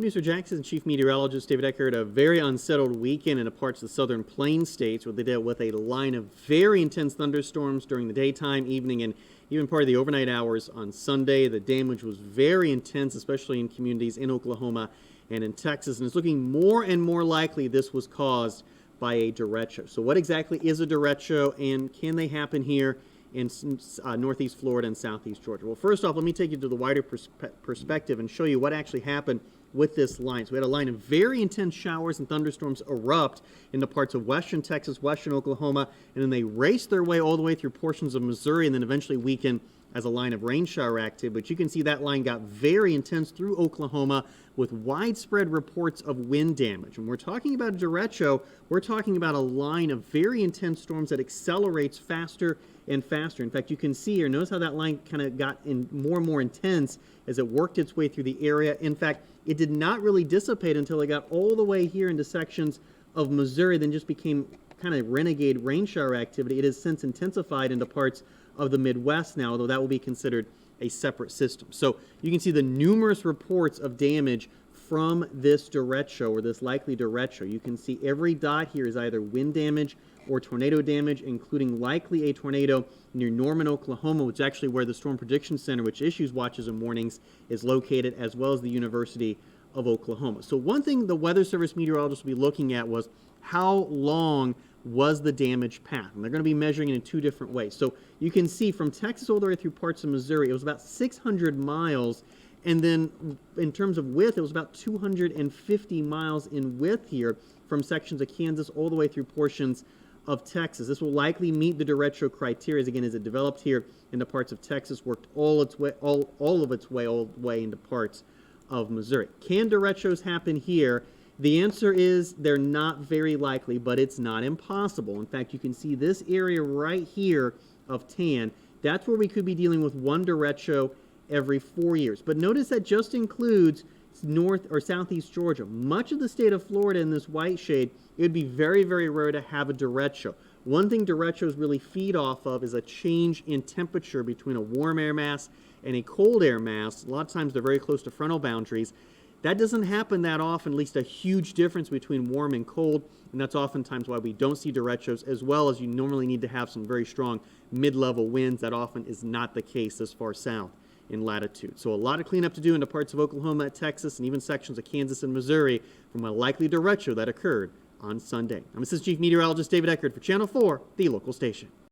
Producer Jackson, Chief Meteorologist David Eckert. A very unsettled weekend in parts of the southern plain states where they dealt with a line of very intense thunderstorms during the daytime, evening, and even part of the overnight hours on Sunday. The damage was very intense, especially in communities in Oklahoma and in Texas, and it's looking more and more likely this was caused by a derecho. So what exactly is a derecho, and can they happen here in northeast Florida and southeast Georgia? Well, first off, let me take you to the wider perspective and show you what actually happened with this line. So we had a line of very intense showers and thunderstorms erupt into parts of western Texas, western Oklahoma, and then they raced their way all the way through portions of Missouri and then eventually weakened as a line of rain shower activity. But you can see that line got very intense through Oklahoma with widespread reports of wind damage. When we're talking about a derecho, we're talking about a line of very intense storms that accelerates faster and faster. In fact, you can see here, notice how that line kind of got more and more intense as it worked its way through the area. In fact, it did not really dissipate until it got all the way here into sections of Missouri, then just became kind of renegade rain shower activity. It has since intensified into parts of the Midwest now, although that will be considered a separate system. So you can see the numerous reports of damage from this derecho, or this likely derecho. You can see every dot here is either wind damage or tornado damage, including likely a tornado near Norman, Oklahoma, which is actually where the Storm Prediction Center, which issues watches and warnings, is located, as well as the University of Oklahoma. So one thing the Weather Service meteorologists will be looking at was how long was the damage path, and they're going to be measuring it in two different ways. So you can see from Texas all the way through parts of Missouri, it was about 600 miles, and then in terms of width, it was about 250 miles in width here from sections of Kansas all the way through portions of Texas. This will likely meet the derecho criteria, again, as it developed here into parts of Texas, worked all of its way all the way into parts of Missouri. Can derechos happen here? The answer is they're not very likely, but it's not impossible. In fact, you can see this area right here of tan. That's where we could be dealing with one derecho every 4 years. But notice that just includes north or southeast Georgia. Much of the state of Florida in this white shade, it would be very, very rare to have a derecho. One thing derechos really feed off of is a change in temperature between a warm air mass and a cold air mass. A lot of times they're very close to frontal boundaries. That doesn't happen that often, at least a huge difference between warm and cold, and that's oftentimes why we don't see derechos, as well as you normally need to have some very strong mid-level winds. That often is not the case this far south in latitude. So a lot of cleanup to do into parts of Oklahoma, Texas, and even sections of Kansas and Missouri from a likely derecho that occurred on Sunday. I'm Assistant Chief Meteorologist David Eckert for Channel 4, the local station.